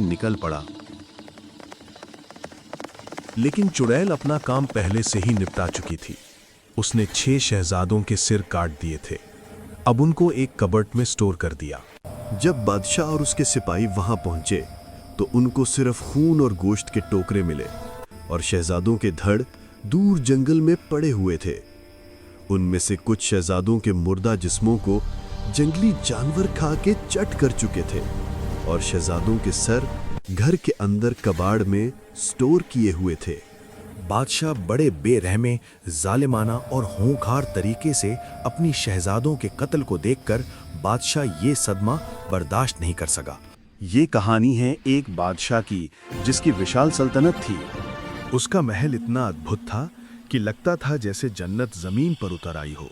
निकल पड़ा। लेकिन चुड़ैल अपना काम पहले से ही निपटा चुकी थी। उसने 6 शहजादों के सिर काट दिए थे। अब उनको एक कबर्ड में स्टोर कर दिया। जब बादशाह और उसके सिपाही वहां पहुंचे तो उनको सिर्फ खून और गोश्त के टोकरे मिले और शहजादों के धड़ दूर जंगल में पड़े हुए थे। उनमें से कुछ शहजादों के मुर्दा जिस्मों को जंगली जानवर खा के चट कर चुके थे और शहजादों के सर घर के अंदर कबाड़ में स्टोर किए हुए थे। बादशाह बड़े बेरहमे, जालिमाना और होंकार तरीके से अपनी शहजादों के कत्ल को देखकर बादशाह ये सदमा बर्दाश्त नहीं कर सका। ये कहानी है एक बादशाह की जिसकी विशाल सल्तनत थी। उसका महल इतना अद्भुत था कि लगता था जैसे जन्नत जमीन पर उतर आई हो।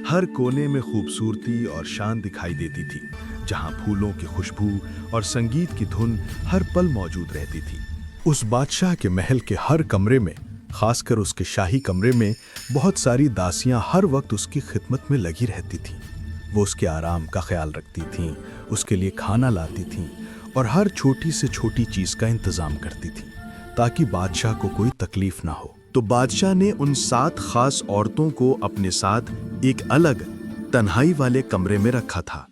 हर कोने में खूबसूरती और शान दिखाई देती थी, जहां फूलों की खुशबू और संगीत की धुन हर पल मौजूद रहती थी। उस बादशाह के महल के हर कमरे में, खासकर उसके शाही कमरे में, बहुत सारी दासियां हर वक्त उसकी खिदमत में लगी रहती थीं। वो उसके आराम का ख्याल रखती थीं, उसके लिए खाना लाती थीं और हर छोटी से छोटी चीज का इंतजाम करती थीं ताकि बादशाह को कोई तकलीफ ना हो। तो बादशाह ने उन 7 खास औरतों को अपने साथ एक अलग तन्हाई वाले कमरे में रखा था।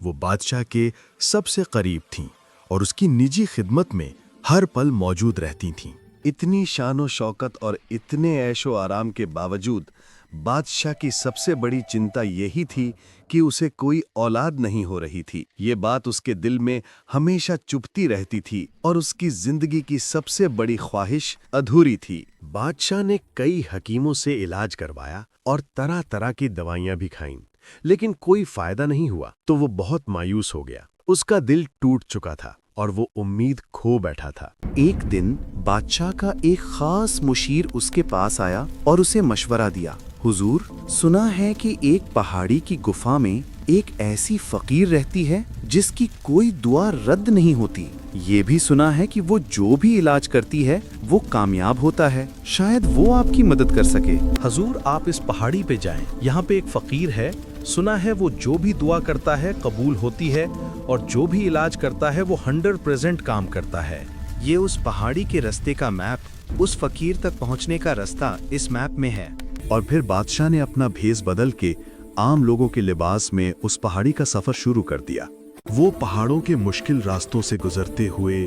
वो बादशाह के सबसे करीब थीं और उसकी निजी खिदमत में हर पल मौजूद रहती थीं। इतनी शानो शौकत और इतने ऐशो आराम के बावजूद बादशाह की सबसे बड़ी चिंता यही थी कि उसे कोई औलाद नहीं हो रही थी। ये बात उसके दिल में हमेशा चुभती रहती थी और उसकी जिंदगी की सबसे बड़ी ख्वाहिश अधूरी थी। बादशाह ने कई हकीमों से इलाज करवाया और तरह तरह की दवाइयां भी खाईं, लेकिन कोई फायदा नहीं हुआ। तो वो बहुत मायूस हो गया। उसका दिल टूट चुका था और वो उम्मीद खो बैठा था। एक दिन बादशाह का एक खास मुशीर उसके पास आया और उसे मशवरा दिया। हुजूर, सुना है कि एक पहाड़ी की गुफा में एक ऐसी फकीर रहती है जिसकी कोई दुआ रद्द नहीं होती। ये भी सुना है कि वो जो भी इलाज करती है वो कामयाब होता है। शायद वो आपकी मदद कर सके। हजूर, आप इस पहाड़ी पे जाएं। यहाँ पे एक फकीर है। सुना है वो जो भी दुआ करता है कबूल होती है और जो भी इलाज करता है वो 100% काम करता है। ये उस पहाड़ी के रास्ते का मैप, उस फकीर तक पहुँचने का रास्ता इस मैप में है। और फिर बादशाह ने अपना भेष बदल के आम लोगों के लिबास में उस पहाड़ी का सफर शुरू कर दिया। वो पहाड़ों के मुश्किल रास्तों से गुजरते हुए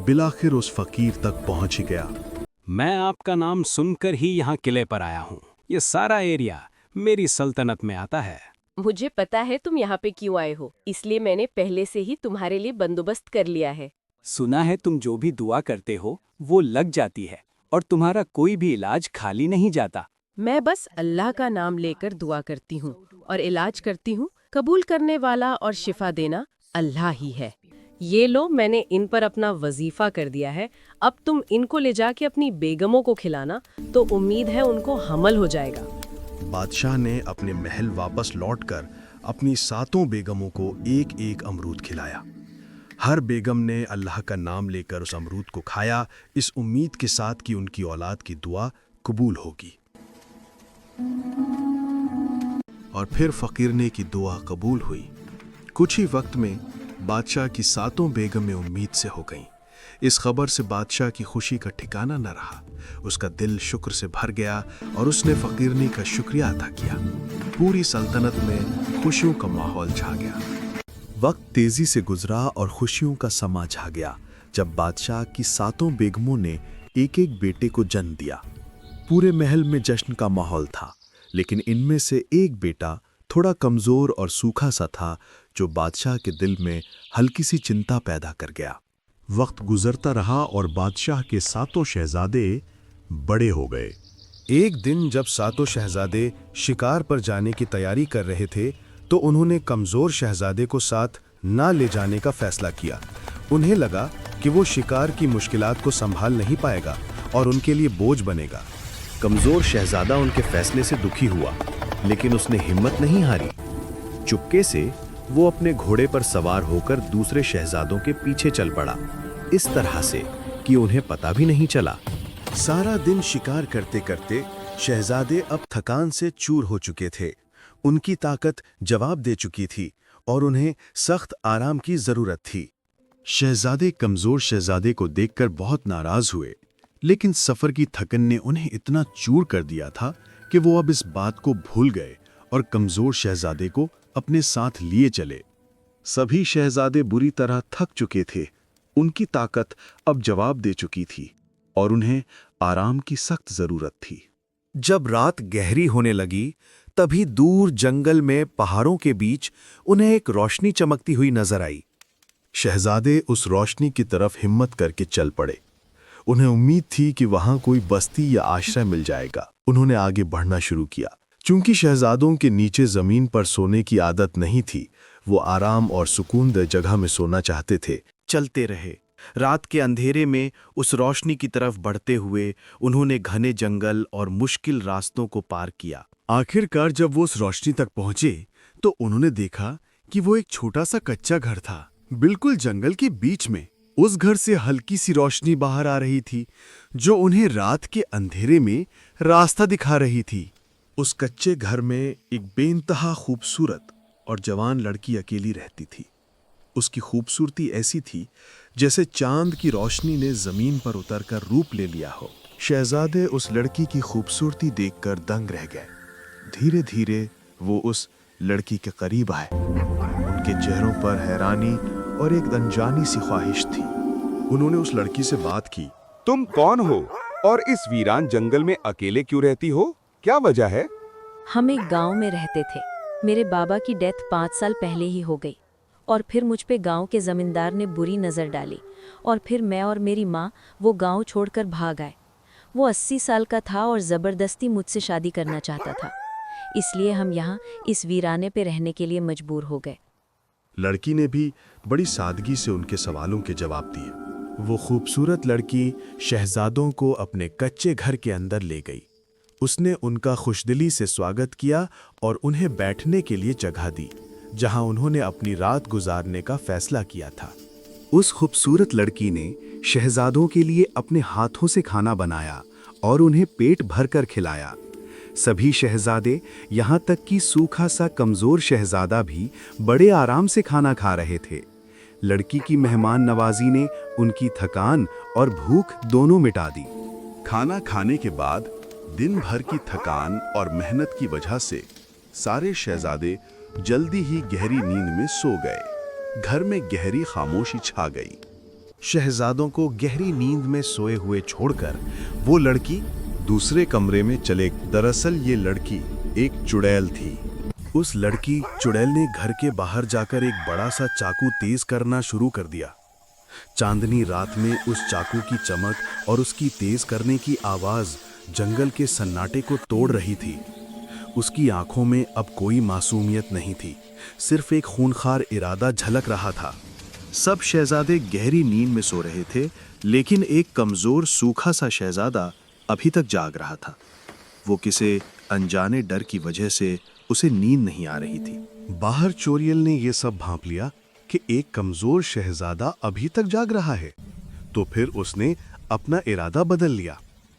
बिलाखिर उस फकीर तक पहुंच ही गया। मैं आपका नाम सुनकर ही यहाँ किले पर आया हूँ। ये सारा एरिया मेरी सल्तनत में आता है। मुझे पता है तुम यहाँ पे क्यों आए हो, इसलिए मैंने पहले से ही तुम्हारे लिए बंदोबस्त कर लिया है। सुना है तुम जो भी दुआ करते हो वो लग जाती है और तुम्हारा कोई भी इलाज खाली नहीं जाता। मैं बस अल्लाह का नाम लेकर दुआ करती हूँ और इलाज करती हूँ। कबूल करने वाला और शिफा देना अल्लाह ही है। ये लो, मैंने इन पर अपना वजीफा कर दिया है। अब तुम इनको ले जाके अपनी बेगमों को खिलाना, तो उम्मीद है उनको हमल हो जाएगा। बादशाह ने अपने महल वापस लौटकर अपनी 7 बेगमों को एक एक अमरूद खिलाया। हर बेगम ने अल्लाह का नाम लेकर उस अमरूद को खाया, इस उम्मीद के साथ कि उनकी औलाद की दुआ कबूल होगी। और फिर फकीरने की दुआ कबूल हुई। कुछ ही वक्त में बादशाह की 7 बेगमें उम्मीद से हो गईं। इस खबर से बादशाह की खुशी का ठिकाना न रहा। उसका दिल शुक्र से भर गया और उसने फकीरनी का शुक्रिया अदा किया। पूरी सल्तनत में खुशियों का माहौल छा गया। वक्त तेजी से गुजरा और खुशियों का समा छा गया जब बादशाह की 7 बेगमों ने एक एक बेटे को जन्म दिया। पूरे महल में जश्न का माहौल था, लेकिन इनमें से एक बेटा थोड़ा कमजोर और सूखा सा था जो बादशाह के दिल में हल्की सी चिंता पैदा कर गया। वक्त गुजरता रहा और बादशाह के 7 शहजादे बड़े हो गए। एक दिन जब 7 शहजादे शिकार पर जाने की तैयारी कर रहे थे तो उन्होंने कमजोर शहजादे को साथ ना ले जाने का फैसला किया। उन्हें लगा कि वो शिकार की मुश्किलात को संभाल नहीं पाएगा और उनके लिए बोझ बनेगा। कमजोर शहजादा उनके फैसले से दुखी हुआ, लेकिन उसने हिम्मत नहीं हारी। चुपके से वो अपने घोड़े पर सवार होकर दूसरे शहजादों के पीछे चल पड़ा, इस तरह से कि उन्हें पता भी नहीं चला। सारा दिन शिकार करते करते शहजादे अब थकान से चूर हो चुके थे। उनकी ताकत जवाब दे चुकी थी और उन्हें सख्त आराम की जरूरत थी। शहजादे कमजोर शहजादे को देखकर बहुत नाराज हुए, लेकिन सफर की थकन ने उन्हें इतना चूर कर दिया था कि वो अब इस बात को भूल गए और कमजोर शहजादे को अपने साथ लिए चले। सभी शहजादे बुरी तरह थक चुके थे। उनकी ताकत अब जवाब दे चुकी थी और उन्हें आराम की सख्त जरूरत थी। जब रात गहरी होने लगी, तभी दूर जंगल में पहाड़ों के बीच उन्हें एक रोशनी चमकती हुई नजर आई। शहजादे उस रोशनी की तरफ हिम्मत करके चल पड़े। उन्हें उम्मीद थी कि वहां कोई बस्ती या आश्रय मिल जाएगा। उन्होंने आगे बढ़ना शुरू किया। चूंकि शहजादों के नीचे जमीन पर सोने की आदत नहीं थी, वो आराम और सुकूनदेह जगह में सोना चाहते थे। चलते रहे। रात के अंधेरे में उस रोशनी की तरफ बढ़ते हुए उन्होंने घने जंगल और मुश्किल रास्तों को पार किया। आखिरकार जब वो उस रोशनी तक पहुंचे तो उन्होंने देखा कि वो एक छोटा सा कच्चा घर था, बिल्कुल जंगल के बीच में। उस घर से हल्की सी रोशनी बाहर आ रही थी, जो उन्हें रात के अंधेरे में रास्ता दिखा रही थी। उस कच्चे घर में एक बेइंतहा खूबसूरत और जवान लड़की अकेली रहती थी। उसकी खूबसूरती ऐसी थी जैसे चांद की रोशनी ने जमीन पर उतरकर रूप ले लिया हो। शहजादे उस लड़की की खूबसूरती देखकर दंग रह गए। धीरे धीरे वो उस लड़की के करीब आए। उनके चेहरों पर हैरानी और एक अनजानी सी ख्वाहिश थी। उन्होंने उस लड़की से बात की। तुम कौन हो और इस वीरान जंगल में अकेले क्यों रहती हो? क्या वजह है? हम एक गांव में रहते थे। मेरे बाबा की डेथ 5 साल पहले ही हो गई और फिर मुझ पे गांव के जमींदार ने बुरी नज़र डाली और फिर मैं और मेरी माँ वो गांव छोड़कर भाग आए। वो 80 साल का था और ज़बरदस्ती मुझसे शादी करना चाहता था, इसलिए हम यहाँ इस वीराने पे रहने के लिए मजबूर हो गए। लड़की ने भी बड़ी सादगी से उनके सवालों के जवाब दिए। वो खूबसूरत लड़की शहजादों को अपने कच्चे घर के अंदर ले गई। उसने उनका खुशदिली से स्वागत किया और उन्हें बैठने के लिए जगह दी, जहां उन्होंने अपनी रात गुजारने का फैसला किया था। उस खूबसूरत लड़की ने शहजादों के लिए अपने हाथों से खाना बनाया और उन्हें पेट भरकर खिलाया। सभी शहजादे, यहाँ तक कि सूखा सा कमज़ोर शहजादा भी बड़े आराम से खाना खा रहे थे। लड़की की मेहमान नवाजी ने उनकी थकान और भूख दोनों मिटा दी। खाना खाने के बाद दिन भर की थकान और मेहनत की वजह से सारे शहजादे जल्दी ही गहरी नींद में सो गए। घर में गहरी खामोशी छा गई। शहजादों को गहरी नींद में सोए हुए छोड़कर वो लड़की दूसरे कमरे में चले। दरअसल ये लड़की एक चुड़ैल थी। उस लड़की चुड़ैल ने घर के बाहर जाकर एक बड़ा सा चाकू तेज करना शुरू कर दिया। चांदनी रात में उस चाकू की चमक और उसकी तेज करने की आवाज जंगल के सन्नाटे को तोड़ रही थी। उसकी आंखों में अब कोई मासूमियत नहीं थी, सिर्फ एक खूनखार इरादा झलक रहा था। सब शहजादे गहरी नींद में सो रहे थे, लेकिन एक कमजोर सूखा सा शहजादा अभी तक जाग रहा था। वो किसी अनजाने डर की वजह से उसे नींद नहीं आ रही थी। बाहर चोरियल ने यह सब भांप लिया कि एक कमजोर शहजादा अभी तक जाग रहा है, तो फिर उसने अपना इरादा बदल लिया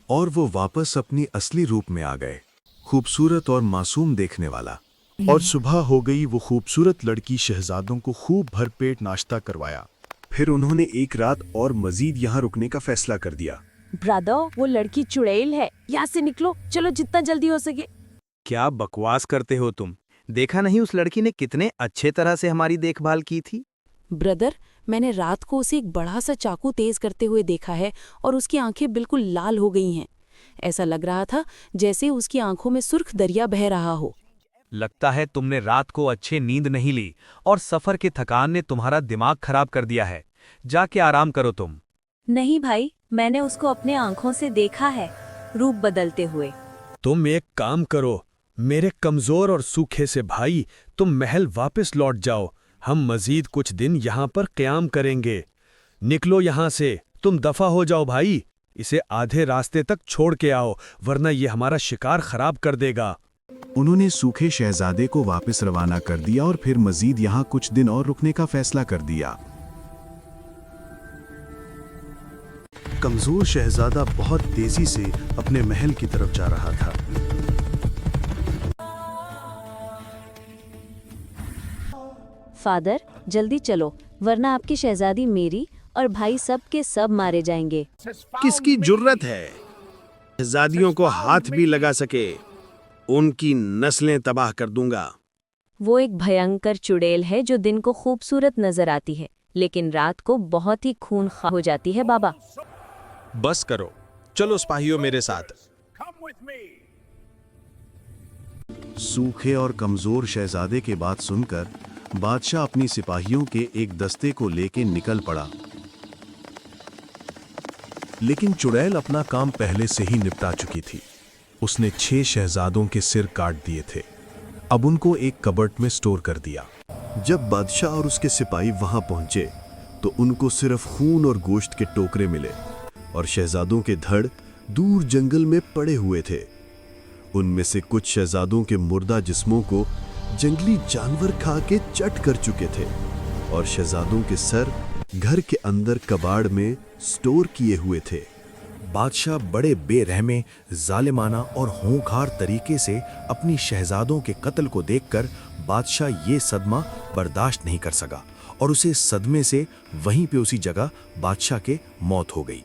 और वो वापस अपनी असली रूप में आ गए, खूबसूरत और मासूम देखने वाला। और सुबह हो गई। वो खूबसूरत लड़की शहजादों को खूब भरपेट नाश्ता करवाया। फिर उन्होंने एक रात और मजीद यहाँ रुकने का फैसला कर दिया। ब्रदर, वो लड़की चुड़ैल है, यहाँ से निकलो, चलो जितना जल्दी हो सके। क्या बकवास करते हो तुम? देखा नहीं उस लड़की ने कितने अच्छे तरह से हमारी देखभाल की थी? ब्रदर, मैंने रात को उसे एक बड़ा सा चाकू तेज करते हुए देखा है और उसकी आंखें बिल्कुल लाल हो गई हैं। ऐसा लग रहा था जैसे उसकी आंखों में सुर्ख दरिया बह रहा हो। लगता है तुमने रात को अच्छे नींद नहीं ली और सफर की थकान ने तुम्हारा दिमाग खराब कर दिया है। जाके आराम करो तुम। नहीं भाई, मैंने उसको अपने आंखों से देखा है, रूप बदलते हुए। तुम एक काम करो मेरे कमजोर और सूखे से भाई, तुम महल वापस लौट जाओ। हम मजीद कुछ दिन यहाँ पर क़याम करेंगे। निकलो यहाँ से, तुम दफा हो जाओ भाई। इसे आधे रास्ते तक छोड़ के आओ, वरना ये हमारा शिकार खराब कर देगा। उन्होंने सूखे शहजादे को वापस रवाना कर दिया और फिर मजीद यहाँ कुछ दिन और रुकने का फैसला कर दिया। कमजोर शहजादा बहुत तेजी से अपने महल की तरफ जा रहा था। फादर, जल्दी चलो, वरना आपकी शहजादी मेरी और भाई सब के सब मारे जाएंगे। किसकी जुर्रत है शहजादियों को हाथ भी लगा सके? उनकी नस्लें तबाह कर दूंगा। वो एक भयंकर चुड़ैल है जो दिन को खूबसूरत नजर आती है, लेकिन रात को बहुत ही खूनखार हो जाती है। बाबा बस करो, चलो सिपाहियों मेरे साथ। सूखे और कमजोर शहजादे के बात सुनकर बादशाह अपनी सिपाहियों के एक दस्ते को लेके निकल पड़ा। लेकिन चुड़ैल अपना काम पहले से ही निपटा चुकी थी। उसने 6 शहजादों के सिर काट दिए थे। अब उनको एक कबर्ड में स्टोर कर दिया। जब बादशाह और उसके सिपाही वहां पहुंचे तो उनको सिर्फ खून और गोश्त के टोकरे मिले और शहजादों के धड़ दूर जंगल में पड़े हुए थे। उनमें से कुछ शहजादों के मुर्दा जिस्मों को जंगली जानवर खा के चट कर चुके थे और शहजादों के सर घर के अंदर कबाड़ में स्टोर किए हुए थे। बादशाह बड़े बेरहमे, जालिमाना और होंकार तरीके से अपनी शहजादों के कत्ल को देखकर बादशाह ये सदमा बर्दाश्त नहीं कर सका और उसे सदमे से वहीं पे उसी जगह बादशाह के मौत हो गई।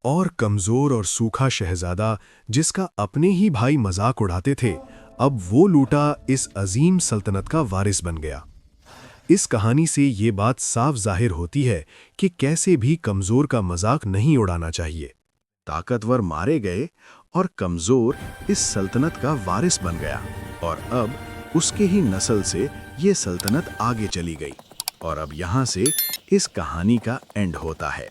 और कमजोर और सूखा शहजादा जिसका अपने ही भाई मजाक उड़ाते थे, अब वो लूटा इस अजीम सल्तनत का वारिस बन गया। इस कहानी से ये बात साफ जाहिर होती है कि कैसे भी कमजोर का मजाक नहीं उड़ाना चाहिए। ताकतवर मारे गए और कमजोर इस सल्तनत का वारिस बन गया और अब उसके ही नस्ल से ये सल्तनत आगे चली गई और अब यहाँ से इस कहानी का एंड होता है।